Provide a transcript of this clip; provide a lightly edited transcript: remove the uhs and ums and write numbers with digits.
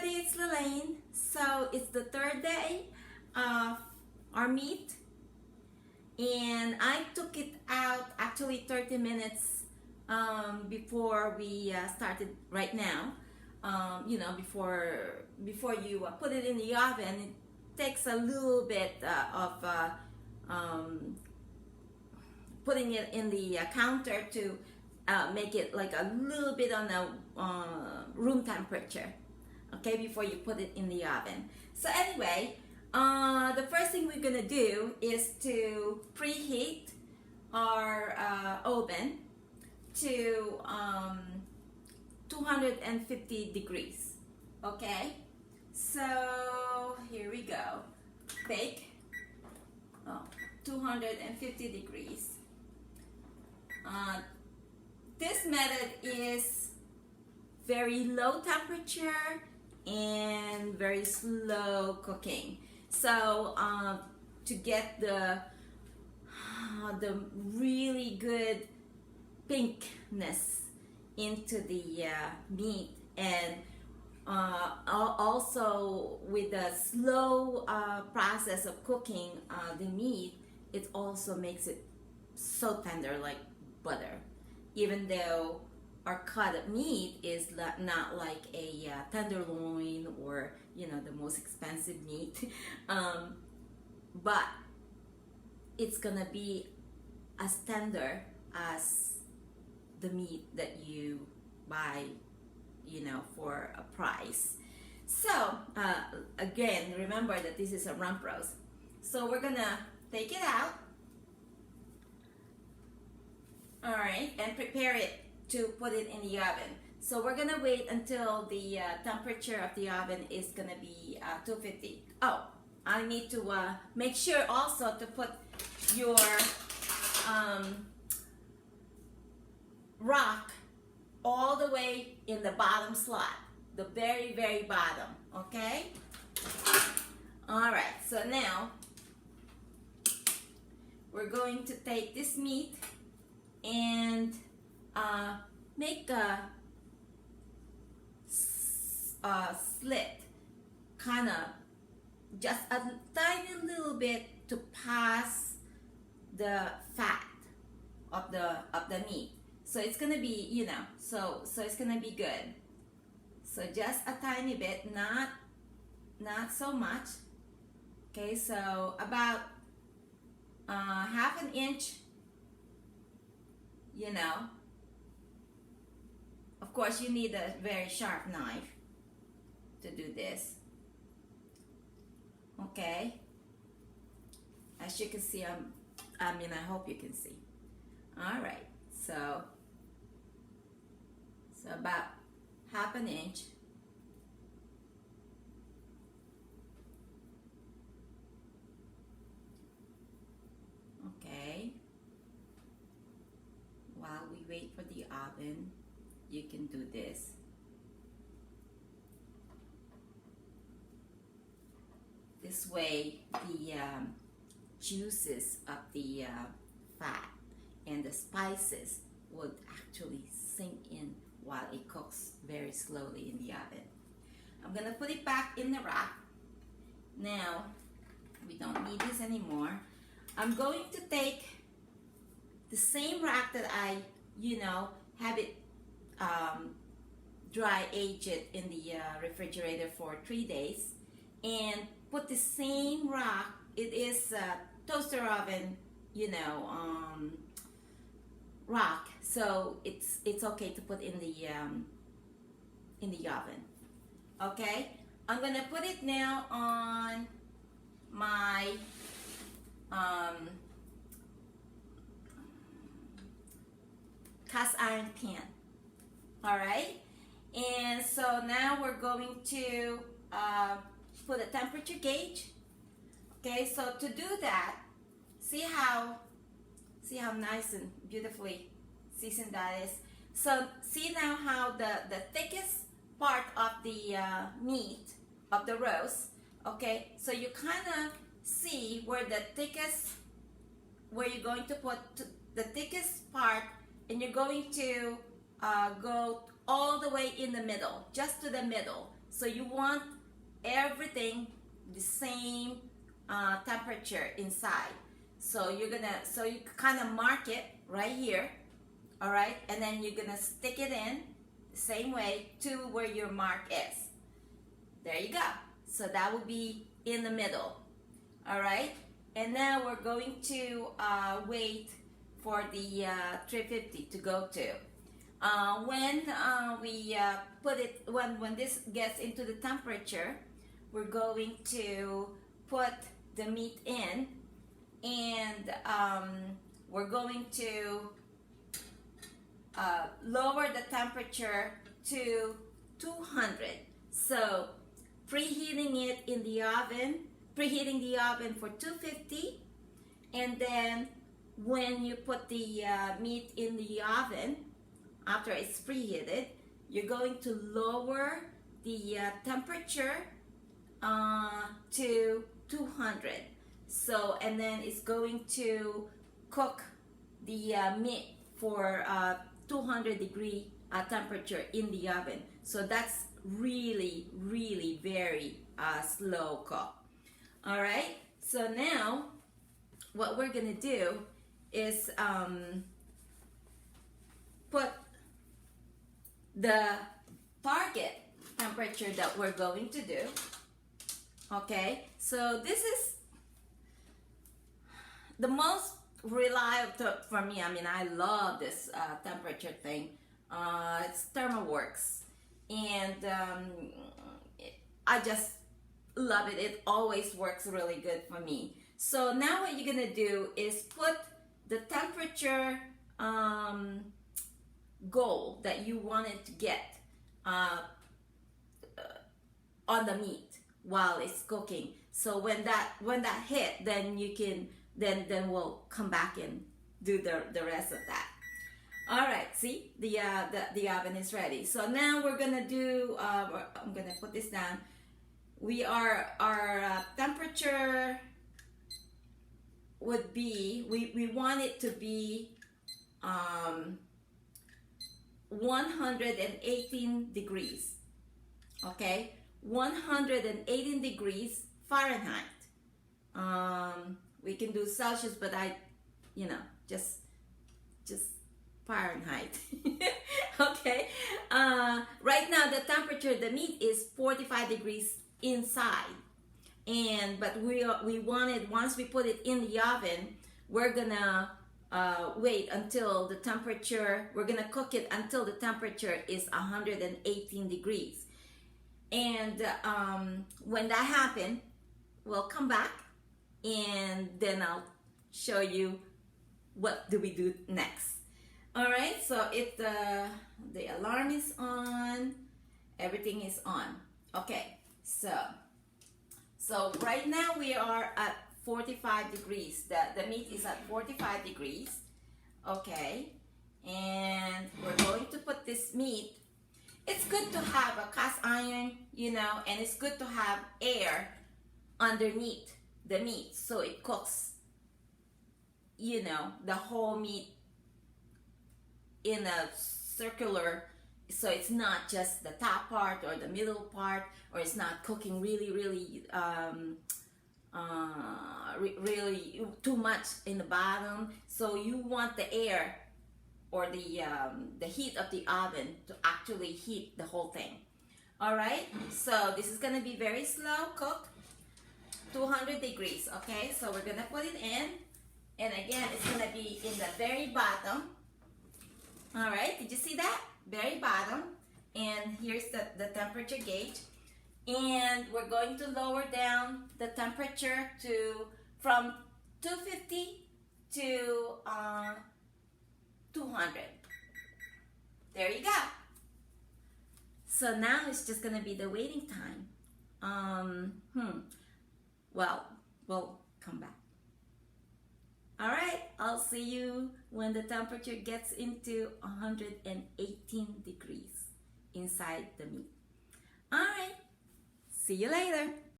everybody, it's Lalaine. So it's the third day of our meat, and I took it out actually 30 minutes before we started right now. Before you put it in the oven, it takes a little bit of putting it in the counter to make it like a little bit on the room temperature, okay, before you put it in the oven. So anyway, the first thing we're gonna do is to preheat our oven to 250 degrees, okay? So here we go. Bake 250 degrees. This method is very low temperature and very slow cooking. So to get the really good pinkness into the meat, and also with the slow process of cooking the meat, it also makes it so tender like butter, even though our cut of meat is not like a tenderloin or the most expensive meat, but it's gonna be as tender as the meat that you buy for a price. So again, remember that this is a rump roast. So we're gonna take it out, all right, and prepare it to put it in the oven. So we're gonna wait until the temperature of the oven is gonna be 250. Oh, I need to make sure also to put your rock all the way in the bottom slot, the very bottom, okay? All right, so now we're going to take this meat and make a slit, kind of just a tiny little bit to pass the fat of the meat. So it's gonna be, so it's gonna be good. So just a tiny bit, not so much. Okay, so about half an inch. Of course, you need a very sharp knife to do this. Okay, as you can see, I hope you can see. All right, so about half an inch. Okay, while we wait for the oven, you can do this. This way the juices of the fat and the spices would actually sink in while it cooks very slowly in the oven. I'm gonna put it back in the rack. Now, we don't need this anymore. I'm going to take the same rack that I, have it dry age it in the refrigerator for 3 days, and put the same rack. It is a toaster oven, rack, so it's okay to put in the oven. Okay, I'm gonna put it now on my cast iron pan. All right, and so now we're going to put a temperature gauge. Okay, so to do that, see how nice and beautifully seasoned that is. So see now how the thickest part of the meat of the roast, okay, so you kind of see where you're going to put the thickest part, and you're going to go all the way in the middle, just to the middle. So you want everything the same temperature inside. So you kind of mark it right here, all right? And then you're gonna stick it in the same way to where your mark is. There you go. So that will be in the middle, all right? And now we're going to wait for the 350 to go to. When we put it, when this gets into the temperature, we're going to put the meat in, and we're going to lower the temperature to 200. So preheating it in the oven, preheating the oven for 250, and then when you put the meat in the oven, after it's preheated, you're going to lower the temperature to 200. So, and then it's going to cook the meat for 200 degree temperature in the oven. So that's really, really very slow cook. All right, so now what we're gonna do is put the target temperature that we're going to do. Okay, so this is the most reliable for me. I mean, I love this temperature thing. It's ThermoWorks, and I just love it. It always works really good for me. So now what you're gonna do is put the temperature goal that you wanted to get on the meat while it's cooking. So when that hit, then you can then we'll come back and do the rest of that. All right, see, the oven is ready. So now we're gonna do. I'm gonna put this down. Our temperature would be, we want it to be 118 degrees. Okay, 118 degrees Fahrenheit. We can do Celsius, but just Fahrenheit. Okay. Right now the temperature of the meat is 45 degrees inside, but we wanted, once we put it in the oven, we're gonna wait until the temperature, we're gonna cook it until the temperature is 118 degrees. And when that happens, we'll come back and then I'll show you what do we do next. All right, so if the alarm is on, everything is on. Okay, so right now we are at 45 degrees. The meat is at 45 degrees. Okay, and we're going to put this meat. It's good to have a cast iron, and it's good to have air underneath the meat so it cooks, the whole meat in a circular, so it's not just the top part or the middle part, or it's not cooking really too much in the bottom. So you want the air or the heat of the oven to actually heat the whole thing. All right, so this is gonna be very slow cook, 200 degrees. Okay, so we're gonna put it in, and again, it's gonna be in the very bottom. All right, did you see that? Very bottom. And here's the temperature gauge. And we're going to lower down the temperature from 250 to 200. There you go. So now it's just gonna be the waiting time. Well, we'll come back. All right, I'll see you when the temperature gets into 118 degrees inside the meat. All right, see you later.